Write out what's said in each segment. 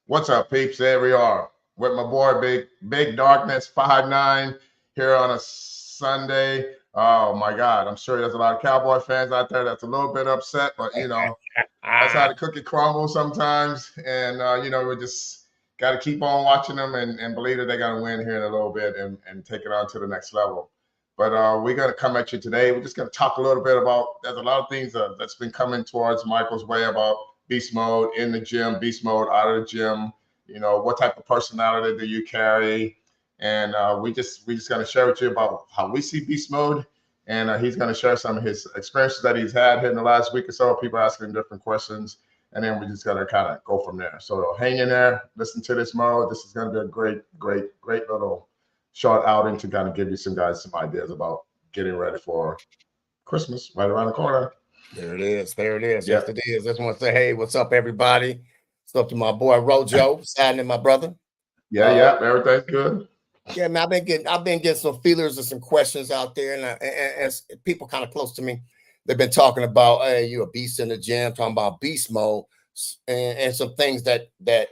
What's up, peeps? There we are with my boy Big Darkness 5'9" here on a Sunday. Oh my God, I'm sure there's a lot of Cowboy fans out there that's a little bit upset, but that's how the cookie crumbles sometimes. And we just got to keep on watching them and believe that they're going to win here in a little bit and take it on to the next level. But we're going to come at you today. We're just going to talk a little bit about, there's a lot of things that's been coming towards Michael's way about beast mode in the gym, beast mode out of the gym. What type of personality do you carry? And we just going to share with you about how we see beast mode. And he's going to share some of his experiences that he's had here in the last week or so. People asking different questions. And then we just got to kind of go from there. So hang in there, listen to this mode. This is going to be a great little short outing to kind of give you some ideas about getting ready for Christmas right around the corner. There it is. Yes, it is. Just want to say, hey, what's up, everybody? What's up to my boy Rojo, signing my brother. Yeah, everything's good. Yeah, man, I've been getting some feelers and some questions out there, and people kind of close to me, they've been talking about, hey, you a beast in the gym, talking about beast mode, and some things that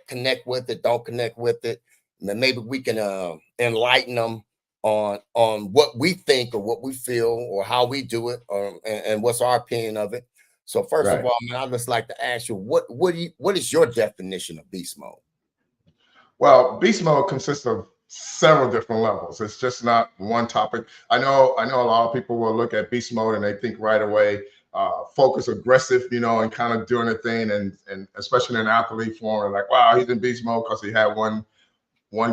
connect with it, don't connect with it. And maybe we can enlighten them on what we think or what we feel or how we do it, and what's our opinion of it. So first of all, man, I'd just like to ask you, what is your definition of beast mode? Well, beast mode consists of several different levels. It's just not one topic. I know a lot of people will look at beast mode and they think right away, focus, aggressive, and kind of doing a thing, and especially in an athlete form, like, wow, he's in beast mode because he had one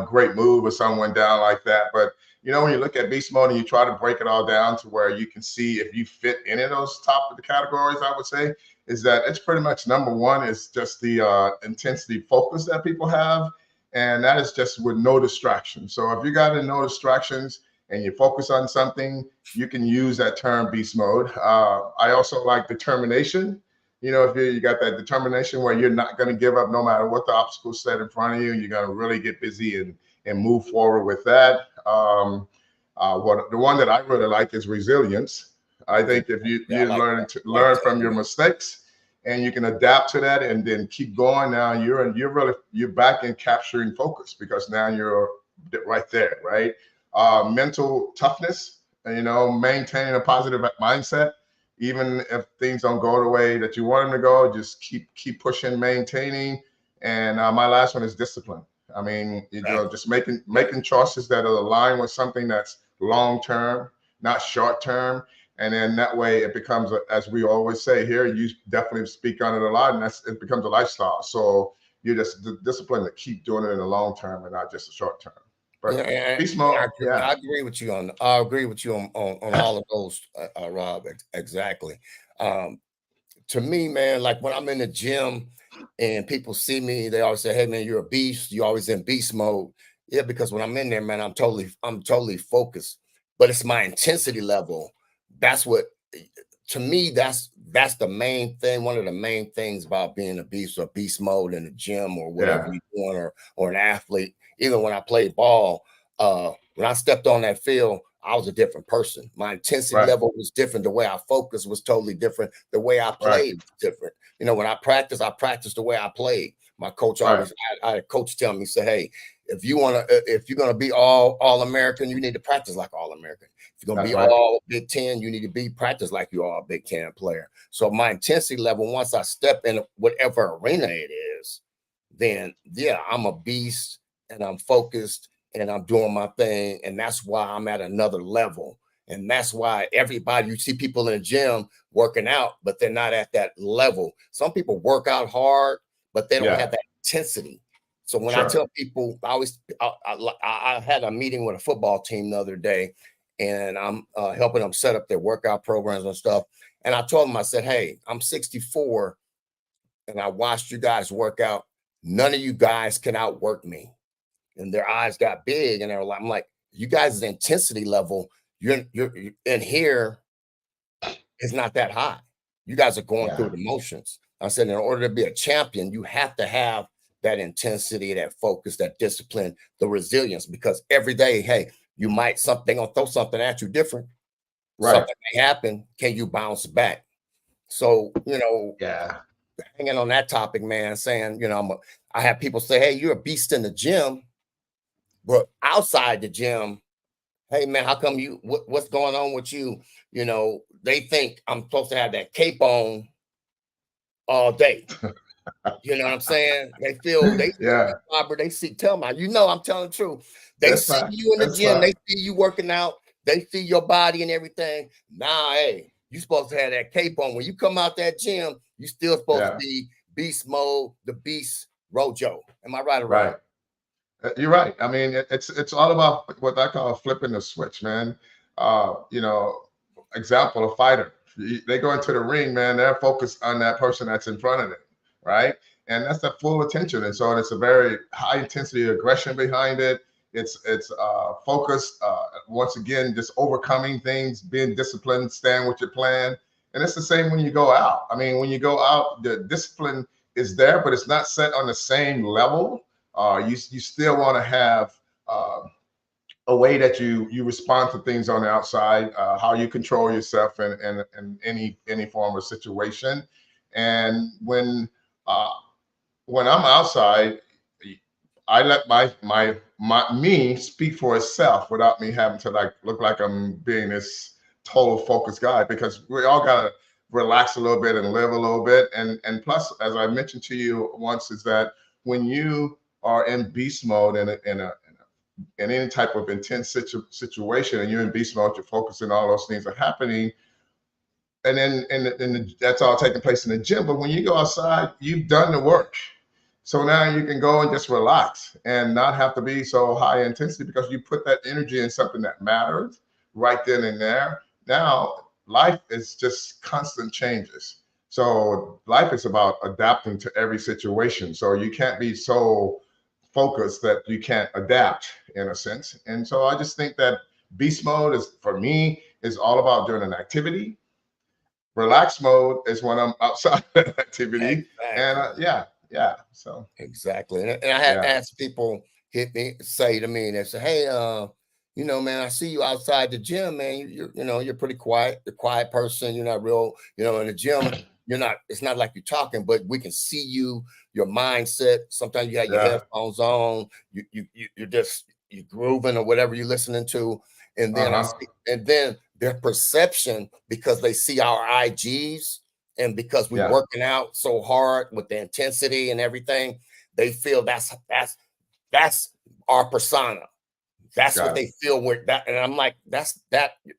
great move or someone down like that. But when you look at beast mode and you try to break it all down to where you can see if you fit any of those top of the categories, I would say is that it's pretty much number one is just the intensity focus that people have. And that is just with no distractions. So if you got no distractions and you focus on something, you can use that term beast mode. I also like determination. If you got that determination where you're not going to give up no matter what the obstacles set in front of you, you're going to really get busy and move forward with that. The one that I really like is resilience. I think if you learn from your mistakes, and you can adapt to that and then keep going. Now you're back in capturing focus because now you're right there, right? Mental toughness, maintaining a positive mindset, even if things don't go the way that you want them to go, just keep pushing, maintaining. And my last one is discipline. I mean, just making choices that are aligned with something that's long term, not short term. And then that way it becomes, as we always say here, you definitely speak on it a lot, and it becomes a lifestyle. So you're just disciplined to keep doing it in the long term and not just the short term. But beast mode, I agree with you on all of those, Rob. Exactly. To me, man, like when I'm in the gym and people see me, they always say, "Hey, man, you're a beast. You're always in beast mode." Yeah, because when I'm in there, man, I'm totally focused. But it's my intensity level. That's what, to me, that's the main thing. One of the main things about being a beast or beast mode in the gym or whatever you're doing, or an athlete. Even when I played ball, when I stepped on that field, I was a different person. My intensity level was different. The way I focused was totally different. The way I played was different. When I practiced the way I played. My coach always, I had a coach tell me, say, hey, if you're gonna be all American, you need to practice like all American. If you're gonna be all Big Ten, you need to practice like you are a Big Ten player. So my intensity level, once I step in whatever arena it is, then I'm a beast and I'm focused and I'm doing my thing, and that's why I'm at another level. And that's why everybody, you see people in the gym working out, but they're not at that level. Some people work out hard, but they don't have that intensity. So when I tell people, I had a meeting with a football team the other day, and I'm helping them set up their workout programs and stuff. And I told them, I said, hey, I'm 64, and I watched you guys work out. None of you guys can outwork me. And their eyes got big, and I'm like, you guys' intensity level, you're in here is not that high. You guys are going through the motions. I said, in order to be a champion, you have to have that intensity, that focus, that discipline, the resilience, because every day, hey, you might gonna throw something at you different. Something may happen. Can you bounce back? So, hanging on that topic, man, saying, you know, I have people say, hey, you're a beast in the gym, but outside the gym, hey man, how come what's going on with you? You know, they think I'm supposed to have that cape on all day. You know what I'm saying? They Yeah, Robert, they see, tell me, you know, I'm telling the truth. They that's see fine. you in the That's gym, fine. they see you working out, they see your body and everything. Nah, hey, you supposed to have that cape on. When you come out that gym, you still supposed to Yeah, be beast mode, the beast Rojo. Am I right or wrong? right. You're right. I mean, it's all about what I call flipping the switch, man. You know, example, a fighter. They go into the ring, man. They're focused on that person that's in front of them, right? And that's the full attention. And so it's a very high intensity aggression behind it. It's focused. Once again, just overcoming things, being disciplined, staying with your plan. And it's the same when you go out. I mean, when you go out, the discipline is there, but it's not set on the same level. You still want to have a way that you respond to things on the outside, how you control yourself in any form of situation. And uh, when I'm outside, I let my me speak for itself without me having to like look like I'm being this total focused guy, because we all gotta relax a little bit and live a little bit. And plus, as I mentioned to you once, is that when you are in beast mode in any type of intense situation and you're in beast mode, you're focusing, all those things are happening, and then that's all taking place in the gym. But when you go outside, you've done the work. So now you can go and just relax and not have to be so high intensity, because you put that energy in something that matters right then and there. Now, life is just constant changes. So life is about adapting to every situation. So you can't be so focused that you can't adapt in a sense. And so I just think that beast mode is, for me, is all about doing an activity. Relax mode is when I'm outside of activity. And Exactly. yeah. So Exactly. And I had yeah, asked people hit me say to me, and they say, hey, you know, man, I see you outside the gym, man. You know, you're pretty quiet, you're a quiet person, you're not real, you know, in the gym, you're not, it's not like you're talking, but we can see you, your mindset. Sometimes you have your yeah, headphones on, you're just you grooving or whatever you're listening to. And then I uh-huh, see, and then their perception, because they see our IGs and because we yeah, working out so hard with the intensity and everything, they feel that's our persona. That's what got they it. feel with that. And I'm like,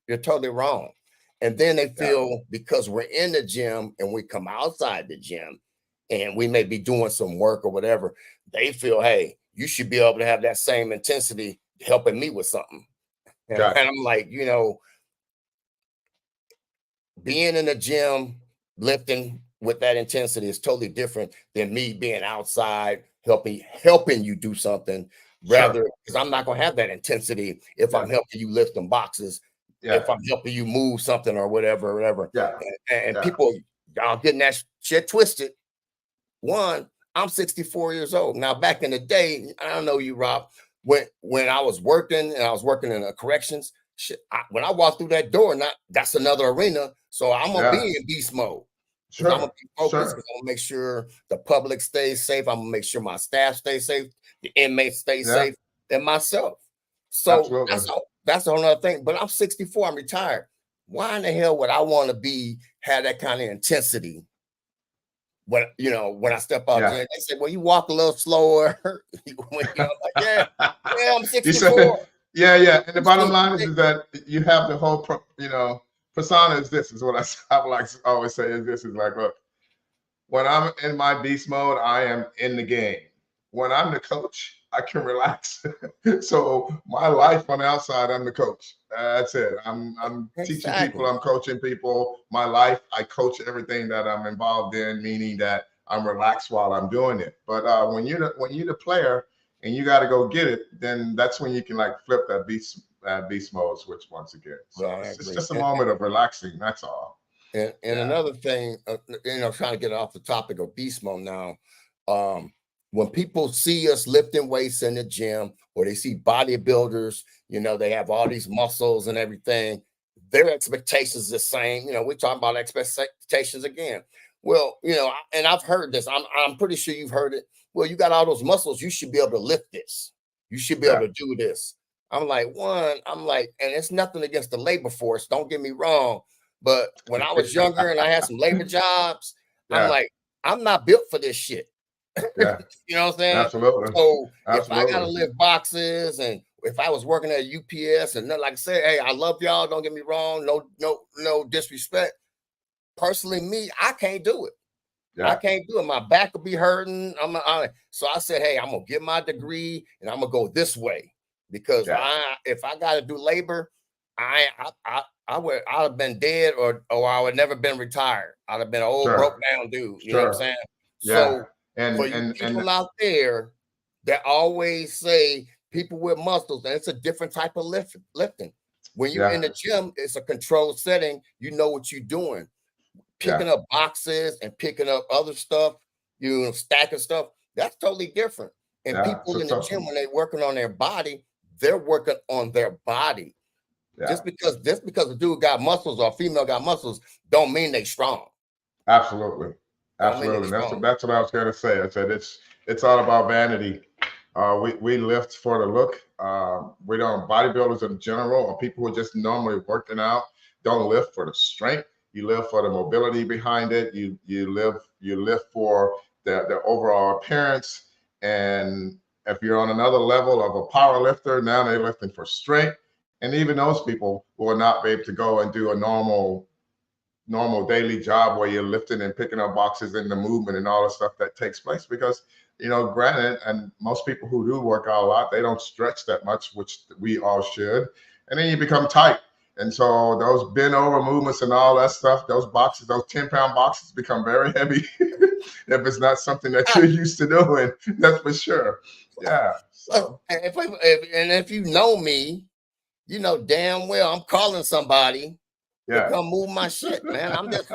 you're totally wrong. And then they Yeah, feel because we're in the gym and we come outside the gym and we may be doing some work or whatever, they feel, hey, you should be able to have that same intensity helping me with something. And got it. I'm like, you know, being in the gym, lifting with that intensity is totally different than me being outside helping you do something. Sure. Rather, because I'm not gonna have that intensity if Yeah, I'm helping you lift some boxes, yeah, if I'm helping you move something or whatever. yeah, And yeah. people, y'all getting that shit twisted. One, I'm 64 years old. Now, back in the day, I don't know you, Rob, when I was working and I was working in a corrections, shit, when I walk through that door, not that's another arena. So I'm gonna Yeah. be in beast mode because I'm gonna Sure. be focused, Sure. because I'm gonna make sure the public stays safe. I'm gonna make sure my staff stays safe, the inmates stay Yeah. safe, and myself. So Absolutely. that's a whole other thing. But I'm 64, I'm retired. Why in the hell would I want to have that kind of intensity when you know when I step out Yeah. there? They say, "Well, you walk a little slower." When, you know, I'm like, yeah, I'm You said, 64. yeah, yeah. And the You bottom still line sick. is that you have the whole, persona is this, is what I like to always say, is this is like, look, when I'm in my beast mode, I am in the game. When I'm the coach, I can relax. So my life on the outside, I'm the coach. That's it. I'm teaching people, Exactly. I'm coaching people. My life, I coach everything that I'm involved in, meaning that I'm relaxed while I'm doing it. But when you're the player and you got to go get it, then that's when you can like flip that beast mode switch once again. So Well, I it's agree. just a moment of relaxing. That's all. And Yeah. another thing, you know, trying to get off the topic of beast mode now. Um, when people see us lifting weights in the gym, or they see bodybuilders, you know, they have all these muscles and everything. Their expectations the same. You know, we're talking about expectations again. Well, and I've heard this. I'm pretty sure you've heard it. Well, you got all those muscles. You should be able to lift this. You should be able Yeah. to do this. I'm like, and it's nothing against the labor force. Don't get me wrong. But when I was younger and I had some labor jobs, I'm Yeah. like, I'm not built for this shit. Yeah. You know what I'm saying? Absolutely. So if I gotta Absolutely. lift boxes, and if I was working at UPS, and like I said, hey, I love y'all. Don't get me wrong. No disrespect. Personally, me, I can't do it. I Yeah. can't do it. My back will be hurting. So I said, hey, I'm gonna get my degree and I'm gonna go this way, because Yeah. if I gotta do labor, I'd have been dead, or I would never been retired. I'd have been an old Sure. broke down dude. You know what I'm Sure. saying? Yeah. So for you And people out there that always say people with muscles, and it's a different type of lifting. When you're in yeah. the gym, it's a controlled setting. You know what you're doing. Picking Yeah. up boxes and picking up other stuff, stacking stuff, that's totally different. And Yeah. people in the gym, when they're working on their body, they're working on their body. Yeah. Just because a dude got muscles or a female got muscles, don't mean they strong. Absolutely. Don't mean they Absolutely. strong. That's what I was going to say. I said it's all about vanity. We lift for the look. We don't, bodybuilders in general, or people who are just normally working out, don't lift for the strength. You live for the mobility behind it. You live for the overall appearance. And if you're on another level of a power lifter, now they're lifting for strength. And even those people will not be able to go and do a normal daily job where you're lifting and picking up boxes and the movement and all the stuff that takes place, because granted, and most people who do work out a lot, they don't stretch that much, which we all should, and then you become tight. And so those bend over movements and all that stuff, those boxes, those 10-pound boxes, become very heavy if it's not something that you're used to doing. That's for sure. Yeah. So If you know me, you know damn well I'm calling somebody to come move my shit, man. I'm just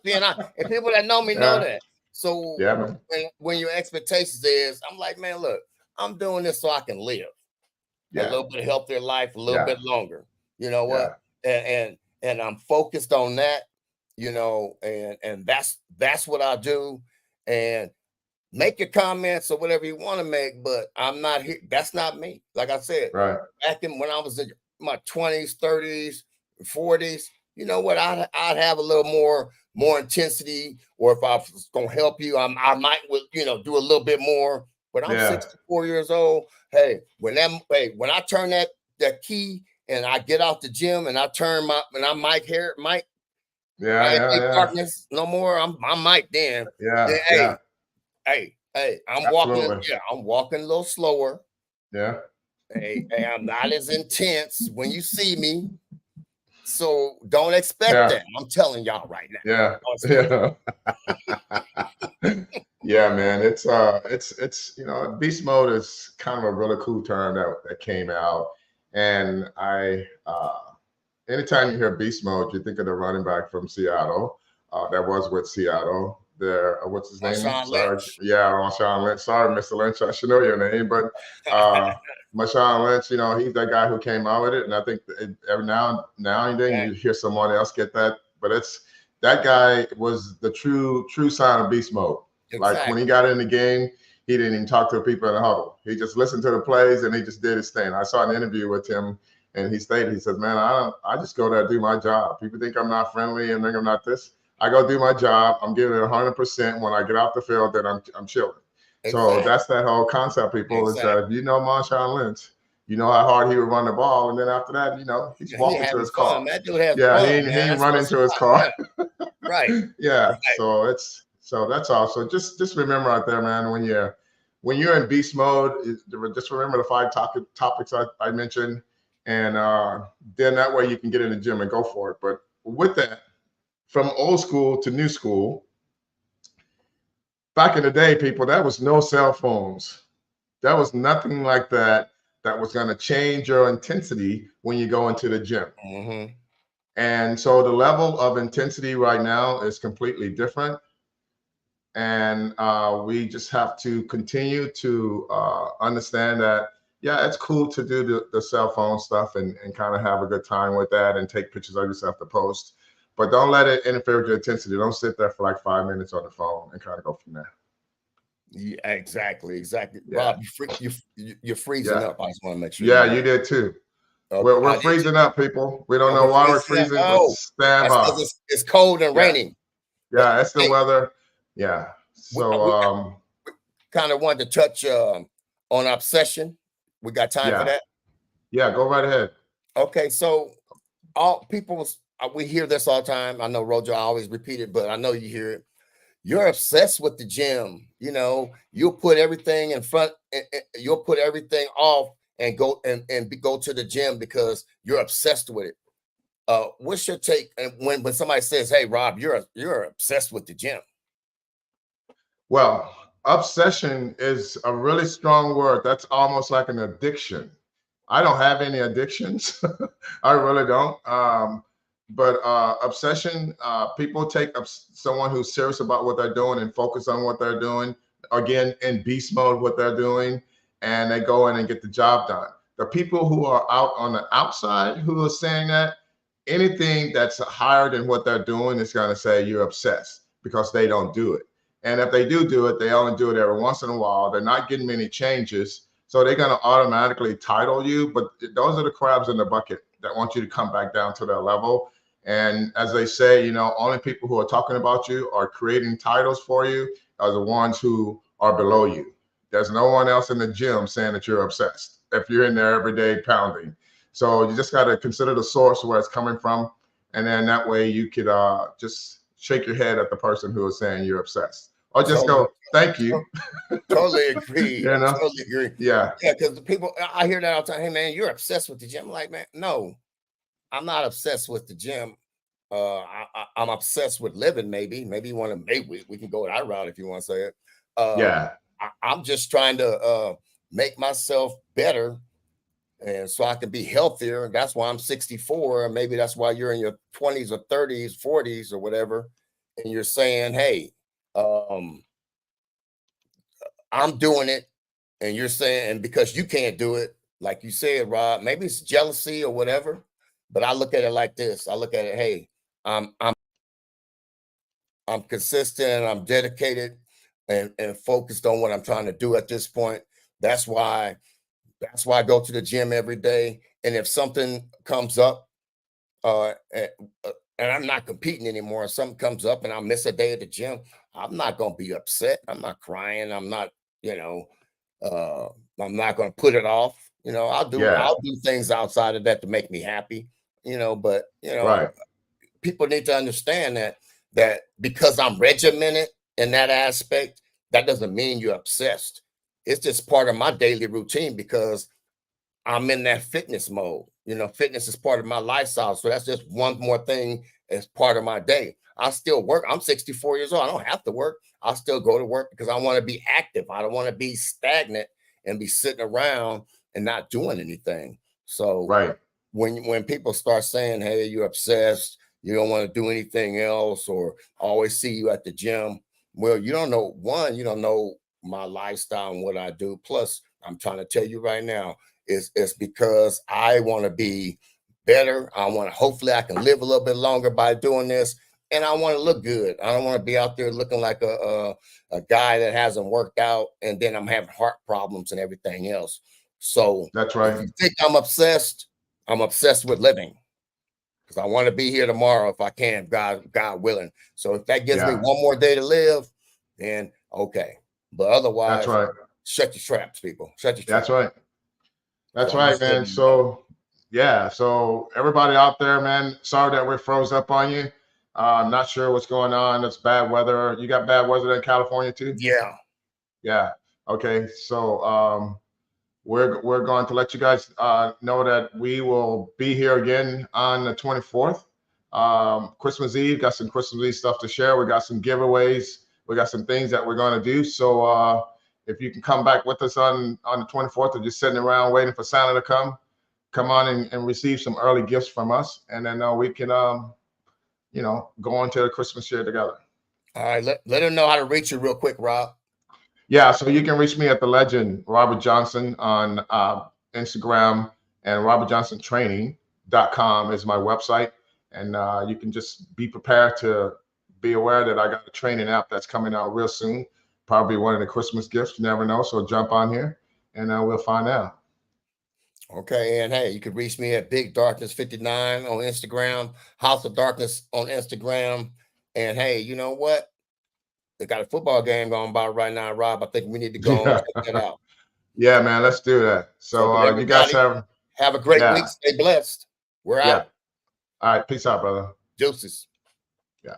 being honest. And people that know me know that. So yeah, man. when your expectations is, I'm like, man, look, I'm doing this so I can live a little bit healthier life, a little bit longer. You know what? And I'm focused on that, and that's what I do. And make your comments or whatever you want to make, but I'm not here. That's not me. Like I said, back when I was in my 20s, 30s, 40s, you know what? I'd have a little more intensity, or if I was gonna help you, I might do a little bit more. But I'm 64 years old. Hey, when I turn that key and I get out the gym and I turn and I mic here, Mike. Darkness no more. I'm Mike then. Hey, I'm walking. Yeah, I'm walking a little slower. Yeah. Hey, I'm not as intense when you see me. So don't expect that. I'm telling y'all right now. Yeah, man. It's beast mode is kind of a really cool term that came out. And anytime you hear beast mode, you think of the running back from Seattle that was with Seattle. What's his name? Marshawn Lynch. Sorry, Mr. Lynch. I should know your name, but Marshawn Lynch, he's that guy who came out with it. And I think every now and then you hear someone else get that, but that guy was the true sign of beast mode. Exactly. Like when he got in the game, he didn't even talk to the people in the huddle. He just listened to the plays and he just did his thing. I saw an interview with him, and he stated, he says, man, I just go there to do my job. People think I'm not friendly and think I'm not this. I go do my job. I'm giving it 100%. When I get off the field, then I'm chilling. Exactly. So that's that whole concept, people, is that if you know Marshawn Lynch, you know how hard he would run the ball. And then after that, he's walking to his car. That dude has fun, he ain't run into his car. Right. Yeah. Right. So that's all. So just remember out there, man, when you're in beast mode, just remember the 5 topics I mentioned. And then that way you can get in the gym and go for it. But with that, from old school to new school, back in the day, people, there was no cell phones. There was nothing like that was going to change your intensity when you go into the gym. Mm-hmm. And so the level of intensity right now is completely different. And we just have to continue to understand that, it's cool to do the cell phone stuff and kind of have a good time with that and take pictures of yourself to post. but don't let it interfere with your intensity. Don't sit there for like 5 minutes on the phone and kind of go from there. Yeah, exactly. Yeah. Rob, you're freezing Yeah. up. I just want to make sure. Yeah, you did too. Okay. We're freezing up, people. We don't know We're why we're freezing freezing, up. but Oh, stand that's by. because it's cold and raining. Yeah, that's the hey, weather. Yeah. So we kind of wanted to touch on obsession. We got time for that? Yeah, go right ahead. Okay, so all people, we hear this all the time. I know, Rojo, I always repeat it, but I know you hear it. You're obsessed with the gym. You know, you'll put everything in front, you'll put everything off and go go to the gym because you're obsessed with it. What's your take when somebody says, "Hey, Rob, you're obsessed with the gym"? Well, obsession is a really strong word. That's almost like an addiction. I don't have any addictions. I really don't. But obsession, people take someone who's serious about what they're doing and focus on what they're doing, again, in beast mode, what they're doing, and they go in and get the job done. The people who are out on the outside who are saying that, anything that's higher than what they're doing is going to say you're obsessed because they don't do it. And if they do it, they only do it every once in a while. They're not getting many changes. So they're going to automatically title you. But those are the crabs in the bucket that want you to come back down to their level. And as they say, you know, only people who are talking about you are creating titles for you are the ones who are below you. There's no one else in the gym saying that you're obsessed if you're in there every day pounding. So you just got to consider the source where it's coming from. And then that way you could just shake your head at the person who is saying you're obsessed. Or just go, thank you. Totally agree. You know? Totally agree. Yeah. Yeah, because the people, I hear that all the time. Hey, man, you're obsessed with the gym. I'm like, man, no, I'm not obsessed with the gym. I'm obsessed with living. Maybe you want to, maybe we can go that route if you want to say it. Yeah. I'm just trying to make myself better, and so I can be healthier. That's why I'm 64, and maybe that's why you're in your 20s or 30s, 40s or whatever, and you're saying, hey, I'm doing it, and you're saying, and because you can't do it, like you said, Rob, maybe it's jealousy or whatever, but I look at it like this. I look at it, hey, I'm consistent, I'm dedicated and focused on what I'm trying to do at this point. That's why I go to the gym every day. And if something comes up, and I'm not competing anymore, if something comes up and I miss a day at the gym, I'm not going to be upset. I'm not crying. I'm not, I'm not going to put it off. I'll do things outside of that to make me happy, but, right. People need to understand that because I'm regimented in that aspect, that doesn't mean you're obsessed. It's just part of my daily routine because I'm in that fitness mode. Fitness is part of my lifestyle. So that's just one more thing as part of my day. I still work. I'm 64 years old. I don't have to work. I'll still go to work because I want to be active. I don't want to be stagnant and be sitting around and not doing anything. So right. When people start saying, hey, you're obsessed, you don't want to do anything else, or always see you at the gym. Well, you don't know my lifestyle and what I do. Plus, I'm trying to tell you right now, it's because I want to be better. Hopefully I can live a little bit longer by doing this. And I want to look good. I don't want to be out there looking like a guy that hasn't worked out and then I'm having heart problems and everything else. So that's right. If you think I'm obsessed with living. Because I want to be here tomorrow if I can, God willing. So if that gives me one more day to live, then okay. But otherwise, that's right. Shut your traps, people. Shut your traps. That's right. That's right, man. So yeah, so everybody out there, man, sorry that we froze up on you. I'm not sure what's going on. It's bad weather. You got bad weather in California too? Yeah. Yeah. Okay. So we're going to let you guys know that we will be here again on the 24th. Christmas Eve, got some Christmas Eve stuff to share. We got some giveaways. We got some things that we're going to do. So if you can come back with us on the 24th, or just sitting around waiting for Santa to come on and receive some early gifts from us. And then we can, go into the Christmas year together. All right. Let them know how to reach you real quick, Rob. Yeah, so you can reach me at the legend Robert Johnson on Instagram, and robertjohnsontraining.com is my website. And you can just be prepared to be aware that I got a training app that's coming out real soon. Probably one of the Christmas gifts. You never know. So jump on here and we'll find out. Okay, and hey, you can reach me at Big Darkness 59 on Instagram, House of Darkness on Instagram. And hey, you know what? They got a football game going by right now, Rob. I think we need to go and check that out. Yeah, man, let's do that. So you guys have a great week. Stay blessed. We're out. All right, peace out, brother. Deuces. Yeah.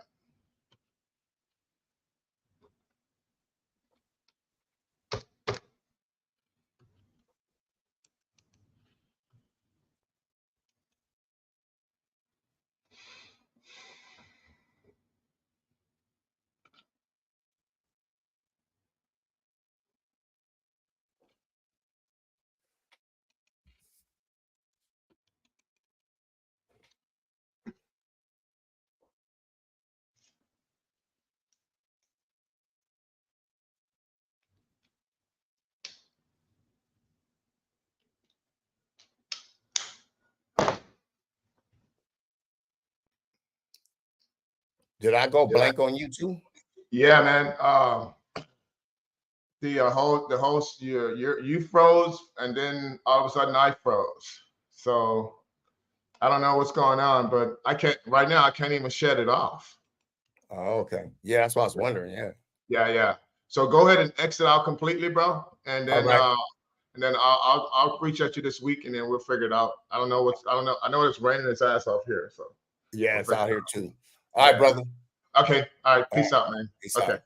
Did I go blank on you too? Yeah, man. The host, you froze, and then all of a sudden I froze. So I don't know what's going on, but I can't right now. I can't even shut it off. Oh, okay. Yeah, that's what I was wondering. Yeah. So go ahead and exit out completely, bro, and then I'll reach out to you this week, and then we'll figure it out. I don't know. I know it's raining its ass off here, so yeah, it's out here too. All right, brother. Okay. All right. Peace out, man. Peace out.